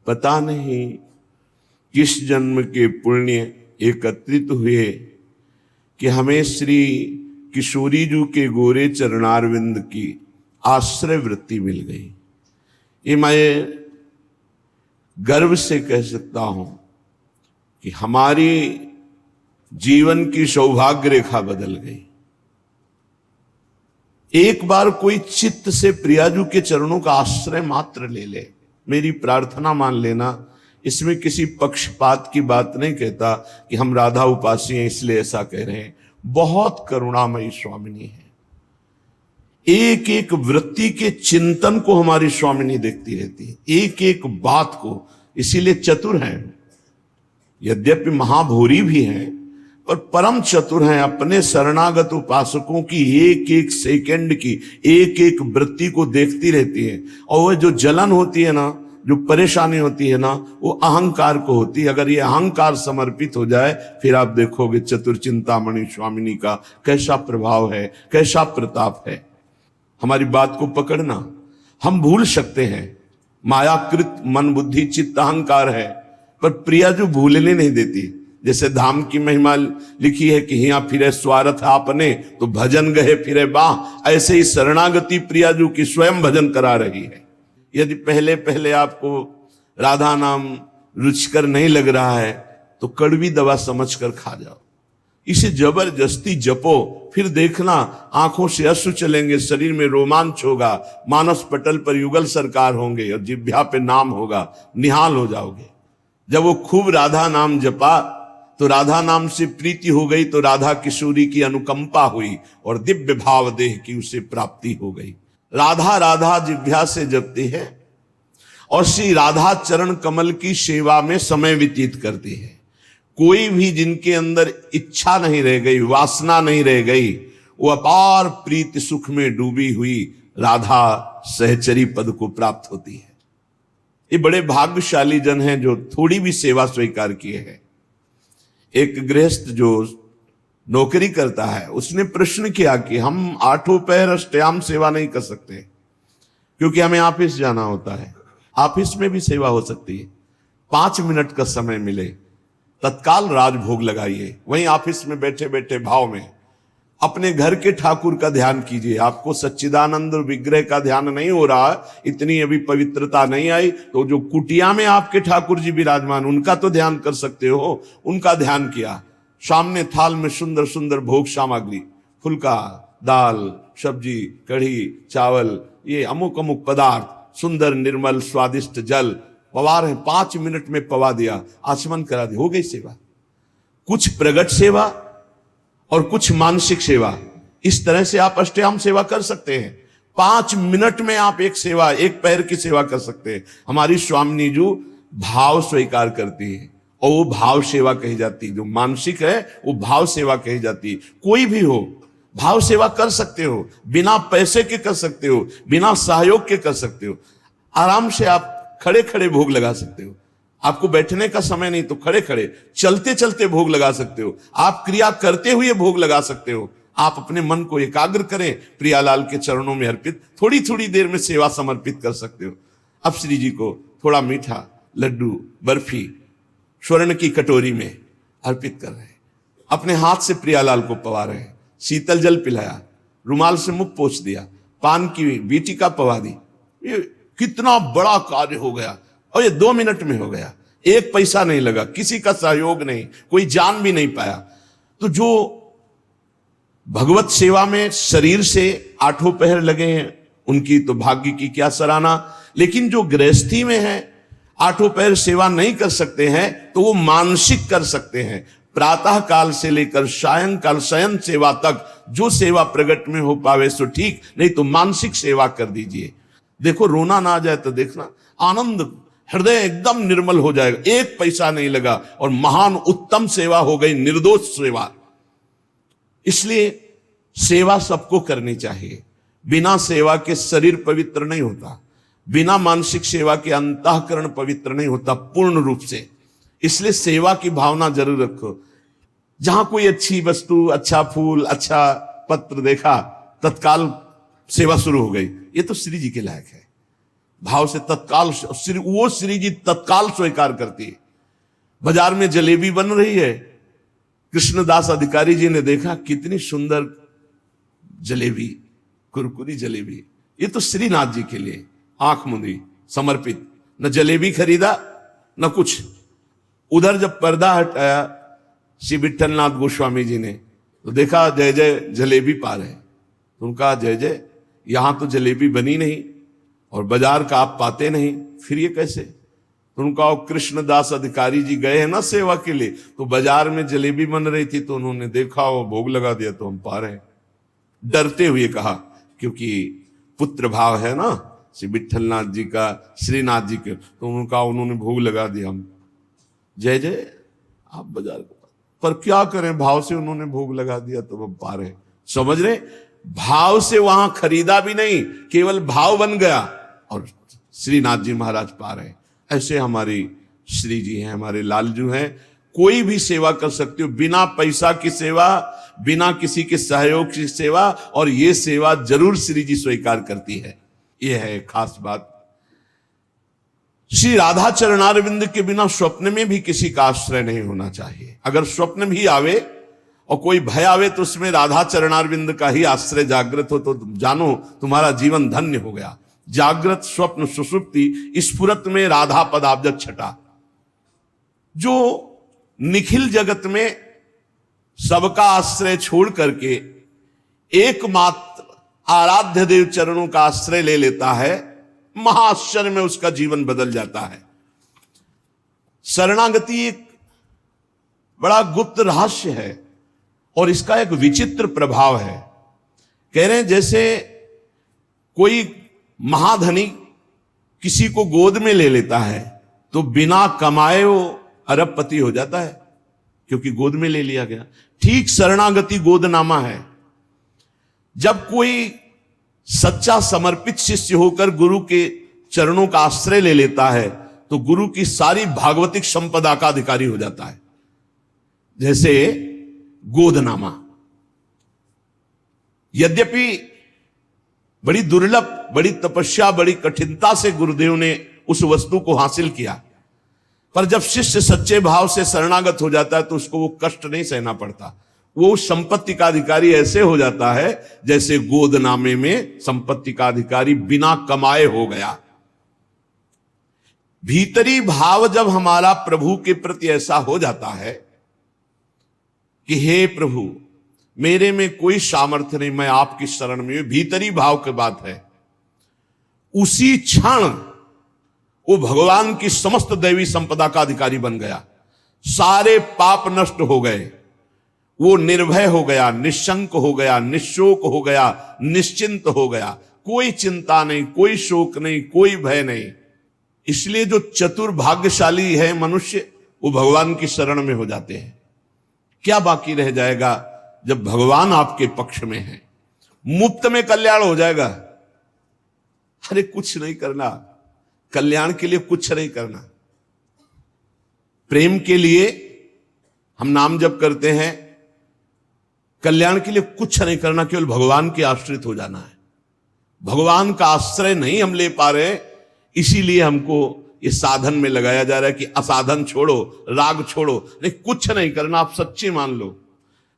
पता नहीं किस जन्म के पुण्य एकत्रित हुए कि हमें श्री किशोरी जी के गोरे चरणारविंद की आश्रय वृत्ति मिल गई। ये मैं गर्व से कह सकता हूं कि हमारी जीवन की सौभाग्य रेखा बदल गई। एक बार कोई चित्त से प्रियाजू के चरणों का आश्रय मात्र ले ले, मेरी प्रार्थना मान लेना। इसमें किसी पक्षपात की बात नहीं कहता कि हम राधा उपासी हैं इसलिए ऐसा कह रहे हैं। बहुत करुणामयी स्वामिनी है। एक एक वृत्ति के चिंतन को हमारी स्वामिनी देखती रहती है, एक एक बात को। इसीलिए चतुर हैं, यद्यपि महाभूरी भी हैं, पर परम चतुर हैं। अपने शरणागत उपासकों की एक एक सेकंड की एक एक वृत्ति को देखती रहती है। और वह जो जलन होती है ना, जो परेशानी होती है ना, वो अहंकार को होती है। अगर ये अहंकार समर्पित हो जाए, फिर आप देखोगे चतुर चिंतामणि स्वामिनी का कैसा प्रभाव है, कैसा प्रताप है। हमारी बात को पकड़ना। हम भूल सकते हैं, मायाकृत मन बुद्धि चित्त अहंकार है, पर प्रिया जो भूलने नहीं देती। जैसे धाम की महिमा लिखी है कि हिया फिरे स्वार्थ आपने तो भजन गए फिरे बाह, ऐसे ही शरणागति प्रिया जो की स्वयं भजन करा रही है। यदि पहले पहले आपको राधा नाम रुचिकर नहीं लग रहा है तो कड़वी दवा समझकर खा जाओ, इसे जबरदस्ती जपो। फिर देखना आंखों से अश्रु चलेंगे, शरीर में रोमांच होगा, मानस पटल पर युगल सरकार होंगे और जिह्वा पे नाम होगा, निहाल हो जाओगे। जब वो खूब राधा नाम जपा तो राधा नाम से प्रीति हो गई, तो राधा किशोरी की अनुकंपा हुई और दिव्य भाव देह की उसे प्राप्ति हो गई। राधा राधा जिह्वा से जपती है और श्री राधा चरण कमल की सेवा में समय व्यतीत करती है। कोई भी जिनके अंदर इच्छा नहीं रह गई, वासना नहीं रह गई, वो अपार प्रीति सुख में डूबी हुई राधा सहचरी पद को प्राप्त होती है। ये बड़े भाग्यशाली जन हैं जो थोड़ी भी सेवा स्वीकार किए हैं। एक गृहस्थ जो नौकरी करता है, उसने प्रश्न किया कि हम आठों पहर अष्टयाम सेवा नहीं कर सकते क्योंकि हमें ऑफिस जाना होता है। ऑफिस में भी सेवा हो सकती है, 5 मिनट का समय मिले तत्काल राजभोग लगाइए। वहीं ऑफिस में बैठे बैठे भाव में अपने घर के ठाकुर का ध्यान कीजिए। आपको सच्चिदानंद विग्रह का ध्यान नहीं हो रहा, इतनी अभी पवित्रता नहीं आई, तो जो कुटिया में आपके ठाकुर जी विराजमान उनका तो ध्यान कर सकते हो। उनका ध्यान किया, सामने थाल में सुंदर सुंदर भोग सामग्री, फुल्का, दाल, सब्जी, कढ़ी, चावल, ये अमुक अमुक पदार्थ, सुंदर निर्मल स्वादिष्ट जल, पवार है। 5 मिनट में पवा दिया, आचमन करा दिया, हो गई सेवा। कुछ प्रगट सेवा और कुछ मानसिक सेवा, इस तरह से आप अष्टयाम सेवा कर सकते हैं। 5 मिनट में आप एक सेवा, एक पैर की सेवा कर सकते हैं। हमारी स्वामिनी जो भाव स्वीकार करती है और वो भाव सेवा कही जाती है। जो मानसिक है वो भाव सेवा कही जाती है। कोई भी हो भाव सेवा कर सकते हो, बिना पैसे के कर सकते हो, बिना सहयोग के कर सकते हो। आराम से आप खड़े खड़े भोग लगा सकते हो। आपको बैठने का समय नहीं तो खड़े खड़े चलते चलते भोग लगा सकते हो। आप क्रिया करते हुए भोग लगा सकते हो। आप अपने मन को एकाग्र करें, प्रियालाल के चरणों में अर्पित थोड़ी थोड़ी देर में सेवा समर्पित कर सकते हो। अब श्री जी को थोड़ा मीठा, लड्डू, बर्फी स्वर्ण की कटोरी में अर्पित कर रहे हैं, अपने हाथ से प्रियालाल को पवा रहे हैं। शीतल जल पिलाया, रुमाल से मुख पोंछ दिया, पान की बीटिका पवा दी। ये कितना बड़ा कार्य हो गया और ये 2 मिनट में हो गया। 1 पैसा नहीं लगा, किसी का सहयोग नहीं, कोई जान भी नहीं पाया। तो जो भगवत सेवा में शरीर से 8 पहर लगे हैं उनकी तो भाग्य की क्या सराहना। लेकिन जो गृहस्थी में है 8 पहर सेवा नहीं कर सकते हैं तो वो मानसिक कर सकते हैं। प्रातः काल से लेकर सायंकाल शयन सेवा तक जो सेवा प्रगट में हो पावे सो ठीक, नहीं तो मानसिक सेवा कर दीजिए। देखो रोना ना आ जाए तो देखना, आनंद हृदय एकदम निर्मल हो जाएगा। 1 पैसा नहीं लगा और महान उत्तम सेवा हो गई, निर्दोष सेवा। इसलिए सेवा सबको करनी चाहिए। बिना सेवा के शरीर पवित्र नहीं होता, बिना मानसिक सेवा के अंतःकरण पवित्र नहीं होता पूर्ण रूप से। इसलिए सेवा की भावना जरूर रखो। जहां कोई अच्छी वस्तु, अच्छा फूल, अच्छा पत्र देखा, तत्काल सेवा शुरू हो गई। ये तो श्री जी के लायक है। भाव से तत्काल वो श्री जी तत्काल स्वीकार करती है। बाजार में जलेबी बन रही है, कृष्णदास अधिकारी जी ने देखा कितनी सुंदर जलेबी, कुरकुरी जलेबी, ये तो श्रीनाथ जी के लिए आंख मूंदी समर्पित। न जलेबी खरीदा न कुछ। उधर जब पर्दा हटाया श्री विठलनाथ गोस्वामी जी ने तो देखा जय जय जलेबी पा रहे। तो उनका जय जय, यहां तो जलेबी बनी नहीं और बाजार का आप पाते नहीं, फिर ये कैसे? तो उनका कृष्णदास अधिकारी जी गए हैं ना सेवा के लिए, तो बाजार में जलेबी बन रही थी तो उन्होंने देखा और भोग लगा दिया, तो हम पा रहे हैं। डरते हुए कहा, क्योंकि पुत्र भाव है ना श्री विठलनाथ जी का, श्रीनाथ जी के, तो उन्होंने भोग लगा दिया। हम जय जय आप बाजार को, पर क्या करें, भाव से उन्होंने भोग लगा दिया तो हम पा रहे। समझ रहे? भाव से वहां खरीदा भी नहीं, केवल भाव बन गया और श्रीनाथ जी महाराज पा रहे। ऐसे हमारी श्री जी हैं, हमारे लालजू हैं। कोई भी सेवा कर सकते हो, बिना पैसा की सेवा, बिना किसी के सहयोग की सेवा, और ये सेवा जरूर श्री जी स्वीकार करती है। ये है खास बात। श्री राधा चरणारविंद के बिना स्वप्न में भी किसी का आश्रय नहीं होना चाहिए। अगर स्वप्न भी आवे और कोई भय आवे तो उसमें राधा चरणारविंद का ही आश्रय जागृत हो, तो जानो तुम्हारा जीवन धन्य हो गया। जागृत स्वप्न सुषुप्ति स्फुरत में राधा पदाब्ज छटा। जो निखिल जगत में सबका आश्रय छोड़ करके एकमात्र आराध्य देव चरणों का आश्रय ले लेता है, महाआश्चर्य में उसका जीवन बदल जाता है। शरणागति एक बड़ा गुप्त रहस्य है और इसका एक विचित्र प्रभाव है। कह रहे हैं जैसे कोई महाधनी किसी को गोद में ले लेता है तो बिना कमाए वो अरबपति हो जाता है, क्योंकि गोद में ले लिया गया। ठीक शरणागति गोदनामा है। जब कोई सच्चा समर्पित शिष्य होकर गुरु के चरणों का आश्रय ले लेता है तो गुरु की सारी भागवतिक संपदा का अधिकारी हो जाता है, जैसे गोदनामा। यद्यपि बड़ी दुर्लभ, बड़ी तपस्या, बड़ी कठिनता से गुरुदेव ने उस वस्तु को हासिल किया, पर जब शिष्य सच्चे भाव से शरणागत हो जाता है तो उसको वो कष्ट नहीं सहना पड़ता। वो संपत्ति का अधिकारी ऐसे हो जाता है जैसे गोदनामे में संपत्ति का अधिकारी बिना कमाए हो गया। भीतरी भाव जब हमारा प्रभु के प्रति ऐसा हो जाता है कि हे प्रभु मेरे में कोई सामर्थ्य नहीं, मैं आपकी शरण में हूं, भीतरी भाव की बात है, उसी क्षण वो भगवान की समस्त दैवी संपदा का अधिकारी बन गया। सारे पाप नष्ट हो गए, वो निर्भय हो गया, निशंक हो गया, निशोक हो गया, निश्चिंत हो गया। कोई चिंता नहीं, कोई शोक नहीं, कोई भय नहीं। इसलिए जो चतुर भाग्यशाली है मनुष्य, वो भगवान की शरण में हो जाते हैं। क्या बाकी रह जाएगा जब भगवान आपके पक्ष में है? मुफ्त में कल्याण हो जाएगा। अरे कुछ नहीं करना, कल्याण के लिए कुछ नहीं करना। प्रेम के लिए हम नाम जप करते हैं, कल्याण के लिए कुछ नहीं करना, केवल भगवान के आश्रित हो जाना है। भगवान का आश्रय नहीं हम ले पा रहे, इसीलिए हमको इस साधन में लगाया जा रहा है कि असाधन छोड़ो, राग छोड़ो। नहीं, कुछ नहीं करना, आप सच्ची मान लो,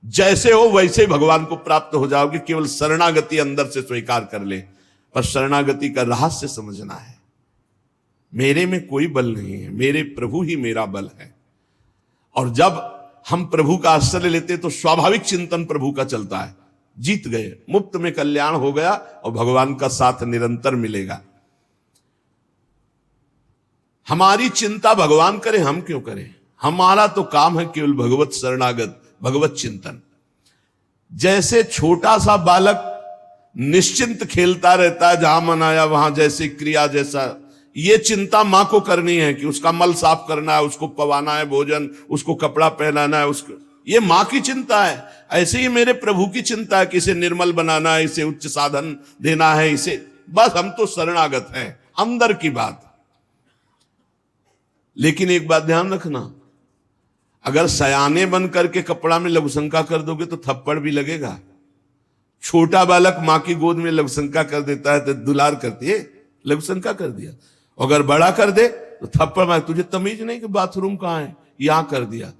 जैसे हो वैसे भगवान को प्राप्त हो जाओगे। केवल शरणागति अंदर से स्वीकार कर ले। पर शरणागति का रहस्य समझना है। मेरे में कोई बल नहीं है, मेरे प्रभु ही मेरा बल है। और जब हम प्रभु का आश्रय लेते तो स्वाभाविक चिंतन प्रभु का चलता है। जीत गए, मुफ्त में कल्याण हो गया और भगवान का साथ निरंतर मिलेगा। हमारी चिंता भगवान करे, हम क्यों करें? हमारा तो काम है केवल भगवत शरणागत, भगवत चिंतन। जैसे छोटा सा बालक निश्चिंत खेलता रहता है, जहां मन आया वहां जैसे क्रिया, जैसा ये चिंता मां को करनी है कि उसका मल साफ करना है, उसको पवाना है भोजन, उसको कपड़ा पहनाना है, उसको, ये मां की चिंता है। ऐसे ही मेरे प्रभु की चिंता है कि इसे निर्मल बनाना है, इसे उच्च साधन देना है, इसे, बस हम तो शरणागत हैं, अंदर की बात। लेकिन एक बात ध्यान रखना, अगर सयाने बन करके कपड़ा में लघुशंका कर दोगे तो थप्पड़ भी लगेगा। छोटा बालक मां की गोद में लघुशंका कर देता है तो दुलार करती है, लघु शंका कर दिया। अगर बड़ा कर दे तो थप्पड़ मार, तुझे तमीज नहीं कि बाथरूम कहाँ है, यहां कर दिया।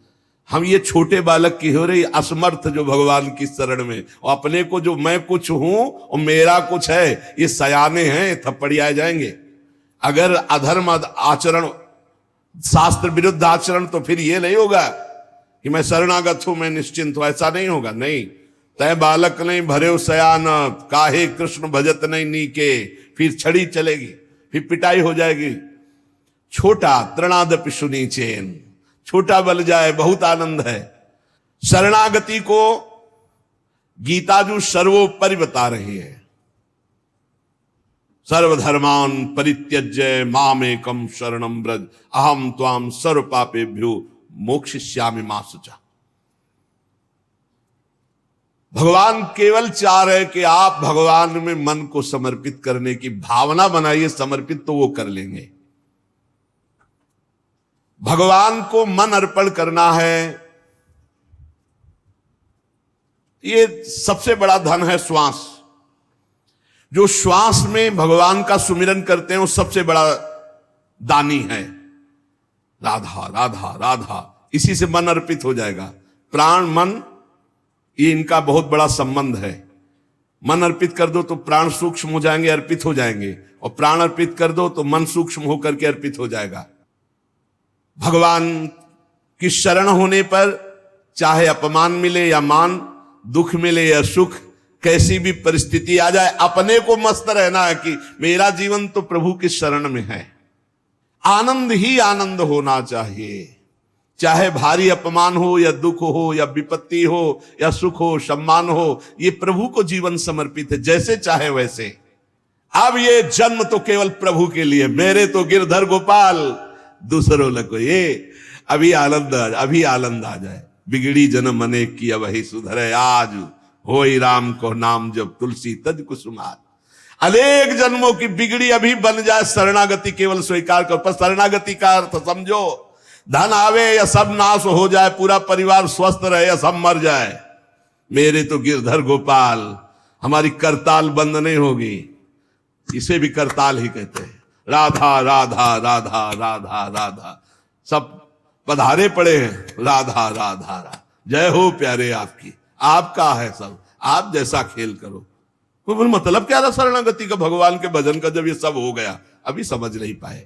हम ये छोटे बालक की हो रही असमर्थ जो भगवान की शरण में, और अपने को जो मैं कुछ हूं और मेरा कुछ है, ये सयाने हैं, थप्पड़ियाए जाएंगे। अगर अधर्म आचरण, शास्त्र विरुद्ध आचरण, तो फिर ये नहीं होगा कि मैं शरणागत हूं, मैं निश्चिंत हूं, ऐसा नहीं होगा। नहीं, तय बालक नहीं भरे सयान, काहे कृष्ण भजत नहीं नीके, फिर छड़ी चलेगी, फिर पिटाई हो जाएगी। छोटा तृणादपि सुनीचेन, छोटा बल जाए, बहुत आनंद है। शरणागति को गीताजू सर्वोपरि बता रही है। सर्वधर्मान परित्यज्य मामेकम शरणम ब्रज, अहम त्वाम सर्व पापेभ्यो मोक्षयिष्यामि मा शुचा। भगवान केवल चाह रहे कि आप भगवान में मन को समर्पित करने की भावना बनाइए, समर्पित तो वो कर लेंगे। भगवान को मन अर्पण करना है, ये सबसे बड़ा धन है श्वास। जो श्वास में भगवान का सुमिरन करते हैं वो सबसे बड़ा दानी है। राधा राधा राधा, इसी से मन अर्पित हो जाएगा। प्राण मन, ये इनका बहुत बड़ा संबंध है। मन अर्पित कर दो तो प्राण सूक्ष्म हो जाएंगे, अर्पित हो जाएंगे, और प्राण अर्पित कर दो तो मन सूक्ष्म होकर के अर्पित हो जाएगा। भगवान की शरण होने पर चाहे अपमान मिले या मान, दुख मिले या सुख, कैसी भी परिस्थिति आ जाए, अपने को मस्त रहना है कि मेरा जीवन तो प्रभु की शरण में है। आनंद ही आनंद होना चाहिए, चाहे भारी अपमान हो या दुख हो या विपत्ति हो या सुख हो, सम्मान हो, ये प्रभु को जीवन समर्पित है, जैसे चाहे वैसे। अब ये जन्म तो केवल प्रभु के लिए, मेरे तो गिरधर गोपाल, दूसरों लगो ये। अभी आनंद आ जाए। बिगड़ी जन्म अनेक की वही सुधरे, आज होई राम को नाम जब तुलसी तज कुसुमार। अनेक जन्मों की बिगड़ी अभी बन जाए, शरणागति केवल स्वीकार कर। पर शरणागति का अर्थ समझो, धन आवे या सब नाश हो जाए, पूरा परिवार स्वस्थ रहे या सब मर जाए, मेरे तो गिरधर गोपाल, हमारी करताल बंद नहीं होगी। इसे भी करताल ही कहते हैं। राधा राधा राधा राधा राधा, सब पधारे पड़े हैं, राधा राधा राधा, जय हो प्यारे आपकी, आपका है सब, आप जैसा खेल करो। तो मतलब क्या था शरणागति का, भगवान के भजन का, जब ये सब हो गया अभी समझ नहीं पाए।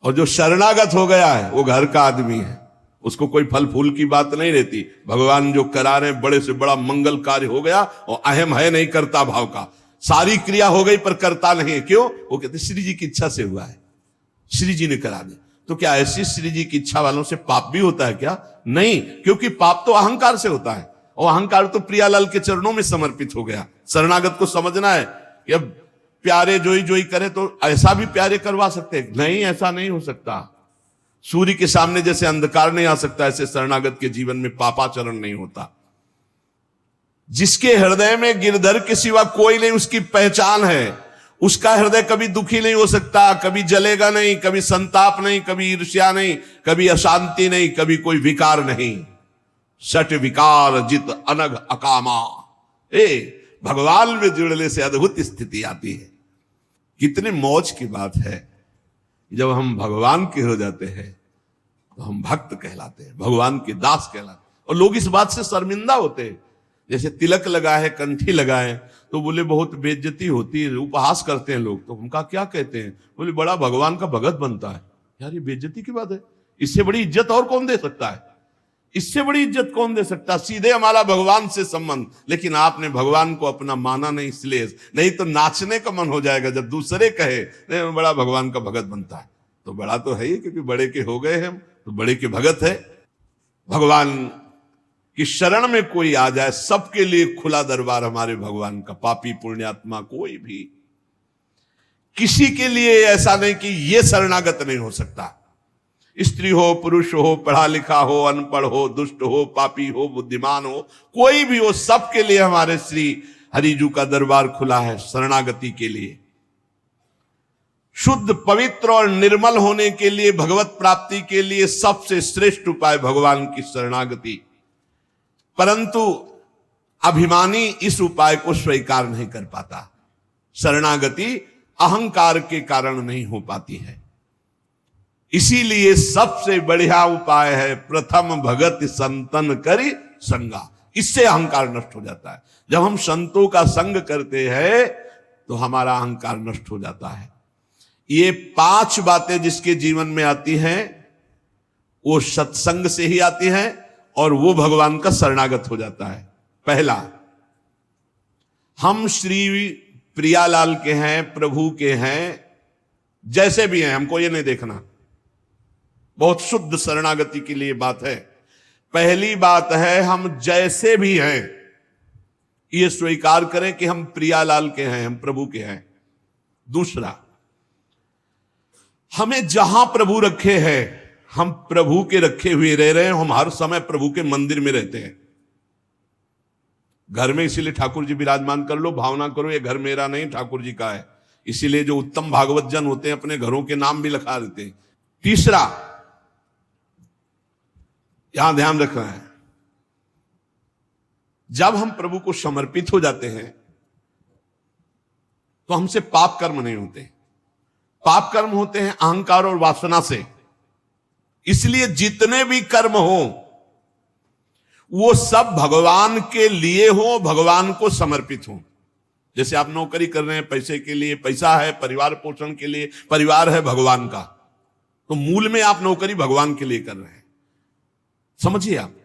और जो शरणागत हो गया है वो घर का आदमी है, उसको कोई फल फूल की बात नहीं रहती। भगवान जो करा रहे बड़े से बड़ा मंगल कार्य हो गया, और अहम है नहीं करता भाव का, सारी क्रिया हो गई पर करता नहीं है। क्यों? वो कहते श्री जी की इच्छा से हुआ है, श्री जी ने करा दे। तो क्या ऐसी श्री जी की इच्छा वालों से पाप भी होता है क्या? नहीं, क्योंकि पाप तो अहंकार से होता है, और अहंकार तो प्रियालाल के चरणों में समर्पित हो गया। शरणागत को समझना है कि अब प्यारे जोई जोई करे तो ऐसा भी प्यारे करवा सकते हैं? नहीं, ऐसा नहीं हो सकता। सूर्य के सामने जैसे अंधकार नहीं आ सकता, ऐसे शरणागत के जीवन में पापाचरण नहीं होता। जिसके हृदय में गिरधर के सिवा कोई नहीं, उसकी पहचान है, उसका हृदय कभी दुखी नहीं हो सकता, कभी जलेगा नहीं, कभी संताप नहीं, कभी ईर्ष्या नहीं, कभी अशांति नहीं, कभी कोई विकार नहीं। सट विकार जित अनघ अकामा। भगवान में जुड़ने से अद्भुत स्थिति आती है। कितने मौज की बात है, जब हम भगवान के हो जाते हैं तो हम भक्त कहलाते हैं, भगवान के दास कहलाते हैं। और लोग इस बात से शर्मिंदा होते हैं। जैसे तिलक लगाए, कंठी लगाए तो बोले बहुत बेइज्जती होती है, उपहास करते हैं लोग। तो उनका क्या कहते हैं? बोले बड़ा भगवान का भगत बनता है। यार ये बेइज्जती की बात है, इससे बड़ी इज्जत और कौन दे सकता है? इससे बड़ी इज्जत कौन दे सकता? सीधे हमारा भगवान से संबंध। लेकिन आपने भगवान को अपना माना नहीं, इसलिए नहीं तो नाचने का मन हो जाएगा जब दूसरे कहे बड़ा भगवान का भगत बनता है। तो बड़ा तो है ही, क्योंकि बड़े के हो गए हम, तो बड़े के भगत है। भगवान की शरण में कोई आ जाए, सबके लिए खुला दरबार हमारे भगवान का। पापी पुण्यात्मा कोई भी, किसी के लिए ऐसा नहीं कि ये शरणागत नहीं हो सकता। स्त्री हो, पुरुष हो, पढ़ा लिखा हो, अनपढ़ हो, दुष्ट हो, पापी हो, बुद्धिमान हो, कोई भी हो, सबके लिए हमारे श्री हरिजू का दरबार खुला है शरणागति के लिए। शुद्ध, पवित्र और निर्मल होने के लिए, भगवत प्राप्ति के लिए सबसे श्रेष्ठ उपाय भगवान की शरणागति। परंतु अभिमानी इस उपाय को स्वीकार नहीं कर पाता। शरणागति अहंकार के कारण नहीं हो पाती है। इसीलिए सबसे बढ़िया उपाय है प्रथम भगत संतन करी संगा। इससे अहंकार नष्ट हो जाता है। जब हम संतों का संग करते हैं तो हमारा अहंकार नष्ट हो जाता है। ये 5 बातें जिसके जीवन में आती हैं वो सत्संग से ही आती हैं और वो भगवान का शरणागत हो जाता है। पहला, हम श्री प्रियालाल के हैं, प्रभु के हैं, जैसे भी हैं, हमको ये नहीं देखना। बहुत शुद्ध शरणागति के लिए बात है। पहली बात है हम जैसे भी हैं ये स्वीकार करें कि हम प्रियालाल के हैं, हम प्रभु के हैं। दूसरा, हमें जहां प्रभु रखे हैं हम प्रभु के रखे हुए रह रहे हैं। हम हर समय प्रभु के मंदिर में रहते हैं। घर में इसीलिए ठाकुर जी विराजमान कर लो, भावना करो ये घर मेरा नहीं ठाकुर जी का है। इसीलिए जो उत्तम भागवत जन होते हैं अपने घरों के नाम भी लिखा देते हैं। तीसरा, यहां ध्यान रखना है, जब हम प्रभु को समर्पित हो जाते हैं तो हमसे पाप कर्म नहीं होते। पाप कर्म होते हैं अहंकार और वासना से। इसलिए जितने भी कर्म हो वो सब भगवान के लिए हो, भगवान को समर्पित हो। जैसे आप नौकरी कर रहे हैं पैसे के लिए, पैसा है परिवार पोषण के लिए, परिवार है भगवान का, तो मूल में आप नौकरी भगवान के लिए कर रहे हैं। समझिए, आप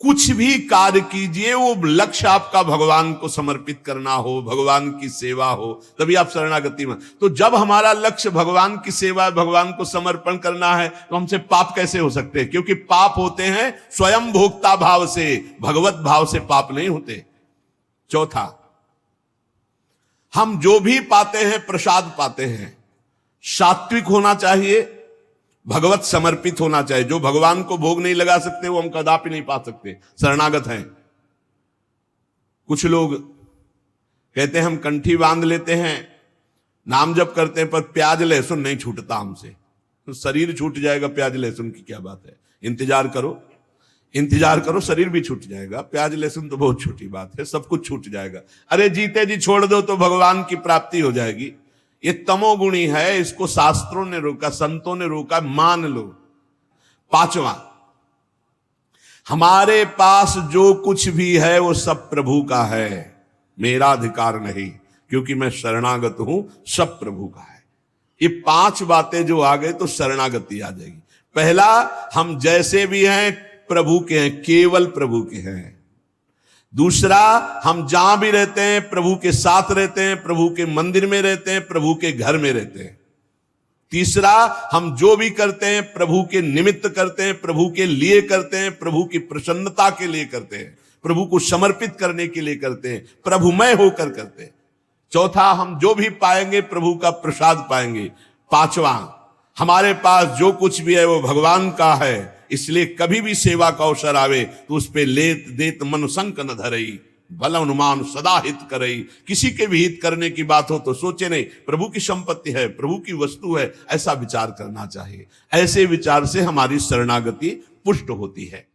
कुछ भी कार्य कीजिए वो लक्ष्य आपका भगवान को समर्पित करना हो, भगवान की सेवा हो, तभी आप शरणागति में। तो जब हमारा लक्ष्य भगवान की सेवा, भगवान को समर्पण करना है तो हमसे पाप कैसे हो सकते हैं? क्योंकि पाप होते हैं स्वयं भोक्ता भाव से, भगवत भाव से पाप नहीं होते। चौथा, हम जो भी पाते हैं प्रसाद पाते हैं, सात्विक होना चाहिए, भगवत समर्पित होना चाहिए। जो भगवान को भोग नहीं लगा सकते वो हम कदापि नहीं पा सकते। शरणागत हैं। कुछ लोग कहते हैं हम कंठी बांध लेते हैं, नाम जप करते हैं, पर प्याज लहसुन नहीं छूटता हमसे। तो शरीर छूट जाएगा, प्याज लहसुन की क्या बात है? इंतजार करो, इंतजार करो, शरीर भी छूट जाएगा। प्याज लहसुन तो बहुत छोटी बात है, सब कुछ छूट जाएगा। अरे जीते जी छोड़ दो तो भगवान की प्राप्ति हो जाएगी। ये तमोगुणी है, इसको शास्त्रों ने रोका, संतों ने रोका, मान लो। पांचवा, हमारे पास जो कुछ भी है वो सब प्रभु का है, मेरा अधिकार नहीं, क्योंकि मैं शरणागत हूं, सब प्रभु का है। ये 5 बातें जो आ गए तो शरणागति आ जाएगी। पहला, हम जैसे भी हैं प्रभु के हैं, केवल प्रभु के हैं। दूसरा, हम जहां भी रहते हैं प्रभु के साथ रहते हैं, प्रभु के मंदिर में रहते हैं, प्रभु के घर में रहते हैं। तीसरा, हम जो भी करते हैं प्रभु के निमित्त करते हैं, प्रभु के लिए करते हैं, प्रभु की प्रसन्नता के लिए करते हैं, प्रभु को समर्पित करने के लिए करते हैं, प्रभुमय होकर करते हैं। चौथा, हम जो भी पाएंगे प्रभु का प्रसाद पाएंगे। पांचवा, हमारे पास जो कुछ भी है वो भगवान का है, इसलिए कभी भी सेवा का अवसर आवे तो उस पे लेत देत मन संक न धरई, भल अनुमान सदा हित करई। किसी के भी हित करने की बात हो तो सोचे नहीं, प्रभु की संपत्ति है, प्रभु की वस्तु है, ऐसा विचार करना चाहिए। ऐसे विचार से हमारी शरणागति पुष्ट होती है।